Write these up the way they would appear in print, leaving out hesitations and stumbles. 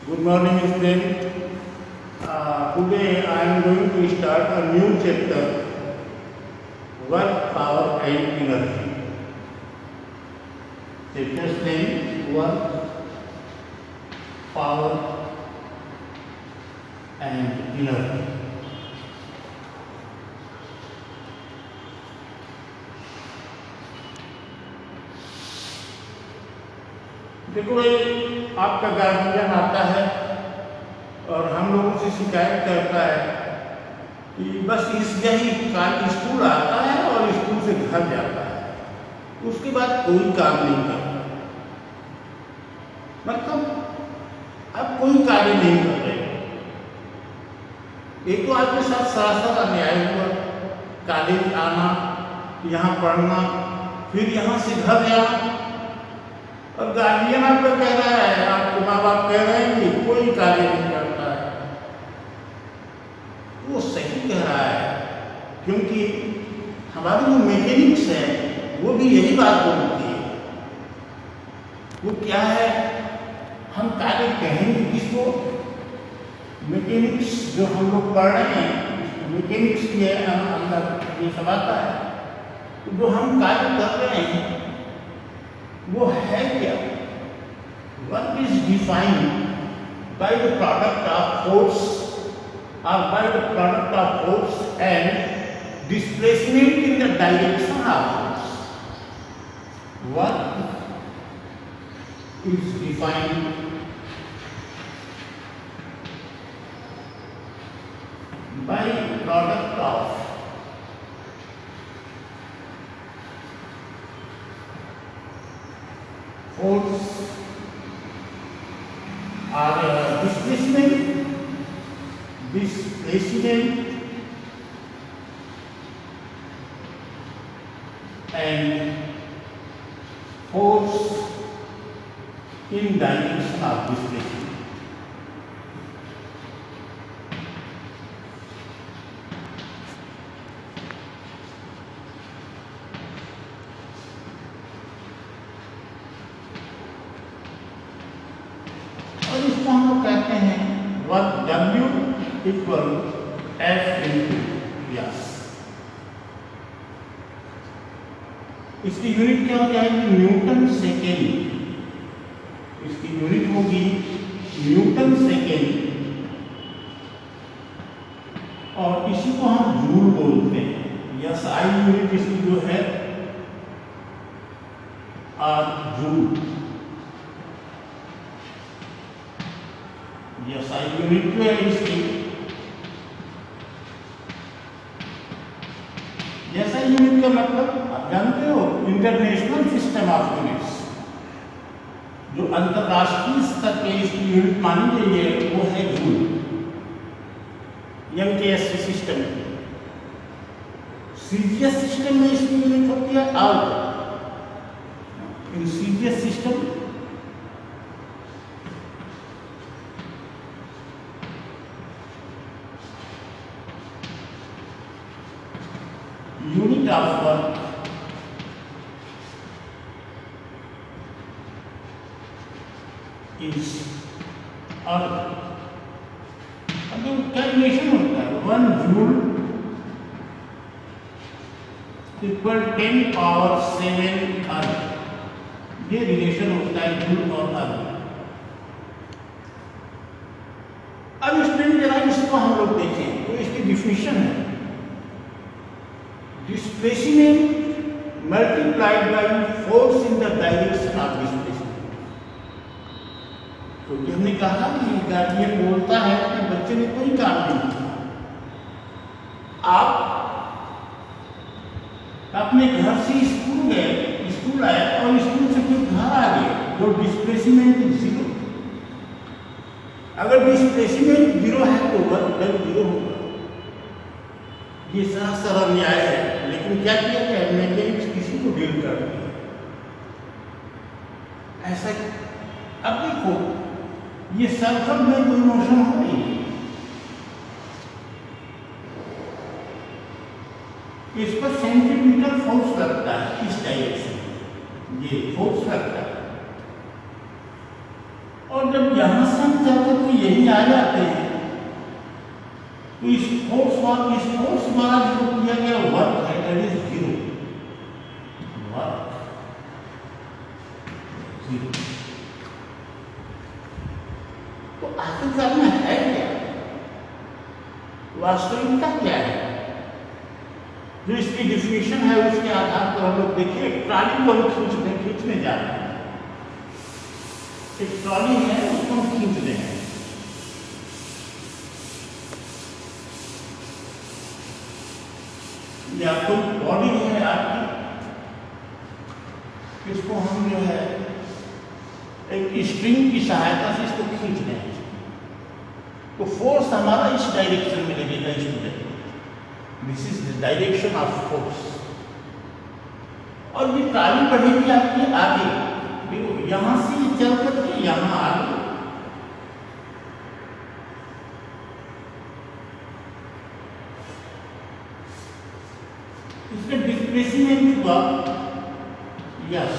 Good morning, students. Today I am going to start a new chapter, Work, Power and Energy. Chapter's name Work, Power and Energy. देखो भाई, आपका guardian आता है और हम लोगों से शिकायत करता है कि बस यही स्कूल आता है और स्कूल से घर जाता है, उसके बाद कोई काम नहीं करता। मतलब आप कोई कार्य नहीं कर रहे। एक तो आपके साथ सरासर अन्याय हुआ, कॉलेज आना, यहाँ पढ़ना, फिर यहाँ से घर जाना, और गार्जियन आपका कह रहा है, आपके माँ बाप कह रहे हैं कि कोई कार्य नहीं करता है। वो सही कह रहा है, क्योंकि हमारी जो मैकेनिक्स है वो भी यही बात बोलती है। वो क्या है, हम कार्य कहेंगे किसको? मैकेनिक्स जो हम लोग पढ़ रहे हैं, मैकेनिक्स के अंदर ये सब आता है, तो जो हम कार्य कर रहे हैं वो है क्या? Work is defined by the product of force or by the product of force and displacement in the direction of force. Work is defined by the product of force or displacement and force in direction of displacement. और इसको हम लोग कहते हैं work W equal F into yes. इसकी unit क्या हो जाएगी? Newton second. इसकी यूनिट होगी न्यूटन सेकेंड, और इसी को हम जूल बोलते हैं। यस आई यूनिट इसकी जो है जूल। यस आई यूनिट जो है इसकी, यस आई यूनिट का मतलब आप जानते हो, इंटरनेशनल सिस्टम ऑफ यूनिट्स। जो अंतरराष्ट्रीय स्तर पे इसकी यूनिट मानी गई है वो है joule, MKS system. CGS system में इसकी यूनिट होती है आवर। In CGS system unit of work is erg. अब कैलकुलेशन होता है 1 जूल इक्वल 10 पावर 7 अर्थ। ये रिलेशन होता है जूल और अर्थ। अब स्टूडेंट जरा इसको हम लोग देखें तो इसकी डिफिनेशन है displacement multiplied by force in the direction of displacement। तो हमने कहा कि गार्जियन बोलता है कि बच्चे ने कोई काम नहीं किया, आप अपने घर से स्कूल गए, स्कूल आए और स्कूल से फिर घर आ गए, तो डिस्प्लेसमेंट 0। अगर डिस्प्लेसमेंट 0 है तो वर्क डन 0 होगा। ये सरासर अन्याय है, लेकिन क्या किया गया? मैकेनिक्स किसी को डील कर दिया ऐसा। अब देखो, ये सर्कल में कोई मोशन हो रही है, इस पर सेंटीमीटर फोर्स लगता है, इस डायरेक्शन में ये फोर्स लगता है। और जब यहाँ से हम चल करके यही आ जाते हैं तो इस फोर्स द्वारा जो किया गया वर्क है that is zero, work zero. तो आखिरकार में है क्या, वास्तविकता क्या है? जो इसकी डिफिनेशन है उसके आधार पर हम लोग देखिए, ट्रॉली को हम खींचने जा रहे हैं। एक ट्रॉली है उसको हम खींच रहे हैं। या कोई बॉडी है आपकी, इसको हम जो है एक स्ट्रिंग की सहायता से इसको खींच रहे हैं, तो फोर्स हमारा इस डायरेक्शन में लगेगा student. This is the direction of force. और ये ट्रॉली बढ़ेगी आपकी आगे, देखो यहां से चल करके यहां आ गई, इसका डिस्प्लेसमेंट हुआ yes,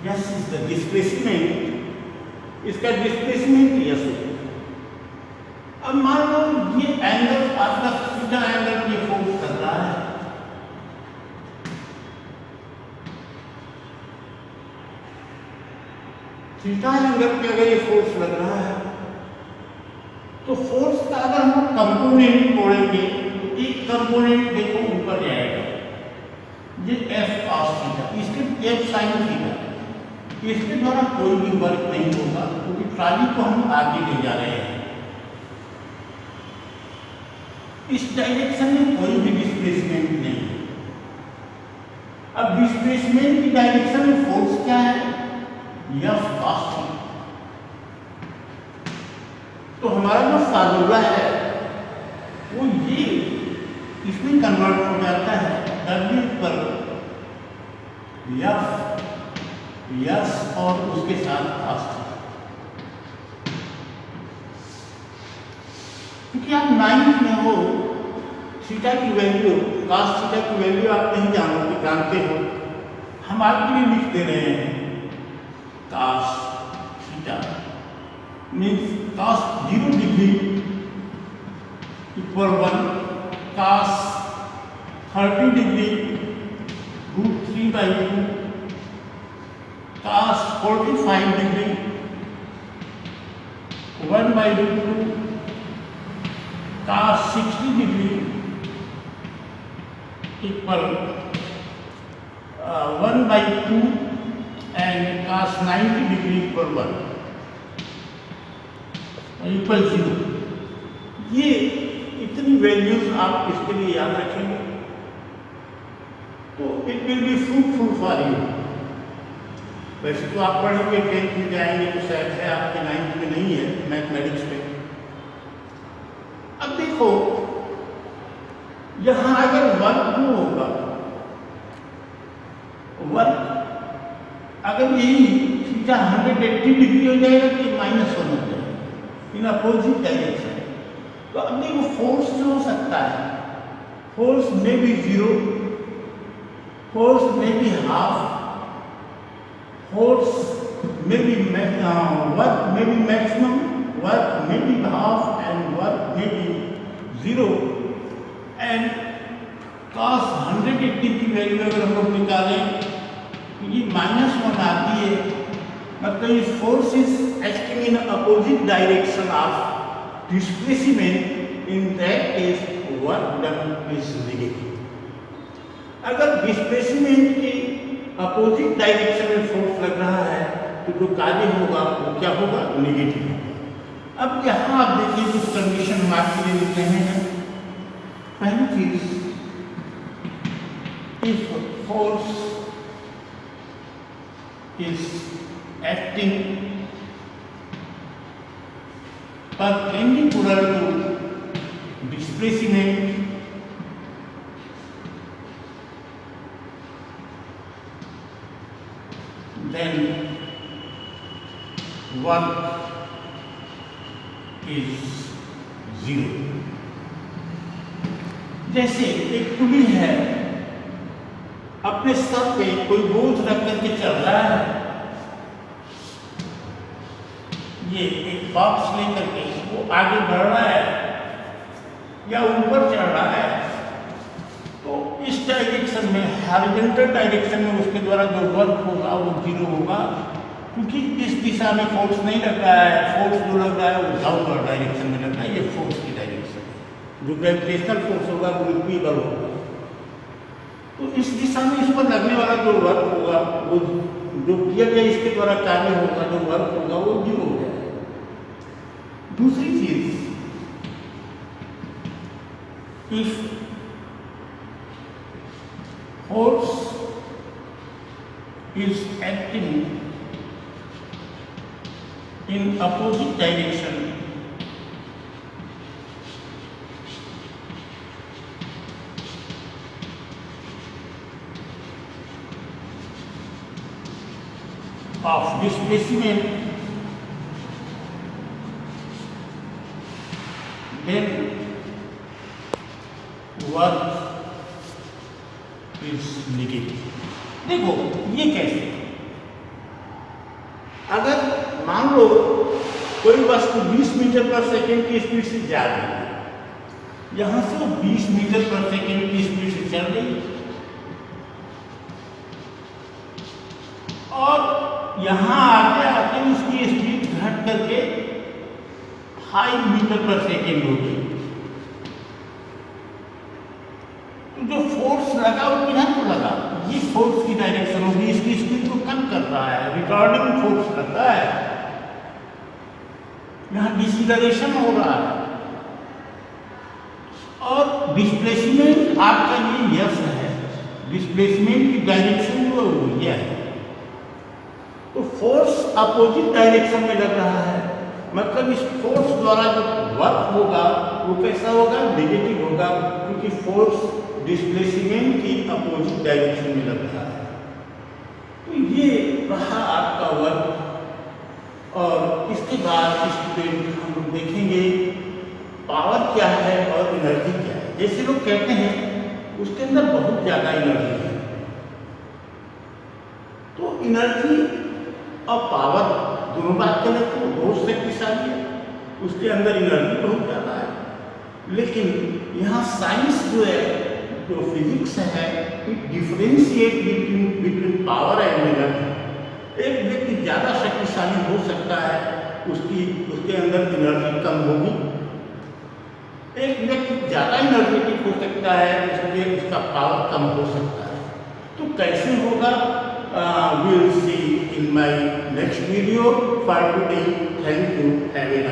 yes is the displacement, इसका डिस्प्लेसमेंट यस हो। अब मान लो ये एंगल आपका थीटा एंगल ये फोर्स कर रहा है, थीटा एंगल पे अगर ये फोर्स लग रहा है तो फोर्स का अगर हम कंपोनेंट तोड़ेंगे तो एक कंपोनेंट देखो ऊपर जाएगा, ये एफ कॉस थीटा, इसके एफ साइन थीटा, इसके द्वारा कोई भी वर्क नहीं होगा क्योंकि ट्रॉली को हम आगे ले जा रहे हैं। इस डायरेक्शन में कोई भी डिस्प्लेसमेंट नहीं है। अब डिस्प्लेसमेंट की डायरेक्शन में फोर्स क्या है, एफ कॉस थीटा। तो हमारा जो फार्मूला है वो ये इसमें कन्वर्ट हो जाता है, W पर यस और उसके साथ कॉस थीटा। क्योंकि आप 9th में हो, थीटा की वैल्यू, कॉस थीटा की वैल्यू आप नहीं जानते हो, हम आपके लिए लिख दे रहे हैं cos theta means cos 0 degree equal 1, cos 30 degree √3/2, cos 45 degree 1/2, cos 60 degree equal 1/2 and cos 90 degree equal 1 equal 0। ये इतनी वैल्यूज आप इसके लिए याद रखेंगे तो it will be fruitful for you. वैसे तो आप पढ़ेंगे 10th में जाएंगे तो शायद है, आपके 9th में नहीं है मैथमेटिक्स में। अब देखो यहां अगर वर्क जो होगा, वर्क अगर यही थीटा 180 डिग्री हो जाएगा तो -1 हो जाएगा इन अपोजिट डायरेक्शन। तो अब देखो फोर्स जो हो सकता है, फोर्स में भी 0, फोर्स में भी हाफ, फोर्स में भी वर्क में भी मैक्सिमम, वर्क में भी हाफ एंड वर्क में भी 0 एंड cos 180 की वैल्यू अगर हम लोग निकालें तो ये -1 आती है, मतलब ये force is acting in opposite direction of displacement, in that case work done is negative। अगर डिस्प्लेसमेंट की अपोजिट डायरेक्शन में फोर्स लग रहा है तो जो कार्य होगा वो क्या होगा, नेगेटिव होगा। अब यहाँ आप देखिए कुछ कंडीशन हम आपके लिए लिख रहे हैं। पहली चीज, if force is acting perpendicular to displacement, then work is 0। जैसे एक पुली है, अपने सर पे कोई बोझ रख करके चल रहा है, ये एक बॉक्स लेकर के वो आगे बढ़ रहा है या ऊपर चढ़ रहा है, तो इस डायरेक्शन में, हॉरिजॉन्टल डायरेक्शन में उसके द्वारा जो वर्क होगा वो जीरो होगा, क्योंकि इस दिशा में फोर्स नहीं लग रहा है। फोर्स जो लग रहा है वो डाउनवर्ड डायरेक्शन में लग रहा है, ये फोर्स की डायरेक्शन है। जो ग्रेविटेशनल फोर्स होगा वो इक्विबल होगा, तो इस दिशा में इस पर लगने वाला जो वर्क होगा, वो जो किया गया इसके द्वारा कार्य होगा, जो वर्क होगा वो जीरो हो जाएगा। दूसरी चीज, if force is acting in opposite direction, of displacement, then work is negative। देखो ये कैसे, अगर मान लो कोई वस्तु 20 मीटर पर सेकेंड की स्पीड से जा रही है, यहां से वो 20 मीटर पर सेकेंड की स्पीड से चल रही है, और यहां आते आते उसकी स्पीड घट करके 5 मीटर पर सेकेंड हो गई, तो जो फोर्स लगा वो किधर को लगा, ये फोर्स की डायरेक्शन होगी, इसकी स्पीड को कम कर रहा है, रिटार्डिंग फोर्स लग रहा है, यहां डिसेलरेशन हो रहा है, और डिस्प्लेसमेंट आपका ये यस है, डिस्प्लेसमेंट की डायरेक्शन जो यह है, तो फोर्स अपोजिट डायरेक्शन में लग रहा है, मतलब इस फोर्स द्वारा जो वर्क होगा वो कैसा होगा, नेगेटिव होगा, क्योंकि फोर्स डिस्प्लेसमेंट की अपोजिट डायरेक्शन में लग रहा है। तो ये रहा आपका वर्क, और इसके बाद स्टूडेंट हम लोग देखेंगे पावर क्या है और एनर्जी क्या है। जैसे लोग कहते हैं उसके अंदर बहुत ज़्यादा एनर्जी है, तो एनर्जी और पावर दोनों बात करें तो बहुत शक्तिशाली है, उसके अंदर एनर्जी बहुत ज़्यादा है, लेकिन यहाँ साइंस जो है, जो फिजिक्स है, it differentiate between power and energy. एक व्यक्ति ज़्यादा शक्तिशाली हो सकता है, उसके अंदर एनर्जी कम होगी, एक व्यक्ति ज़्यादा एनर्जेटिक हो सकता है, इसलिए उसका पावर कम हो सकता है। तो कैसे होगा, we'll see in my next video. For today, thank you. Have a nice day.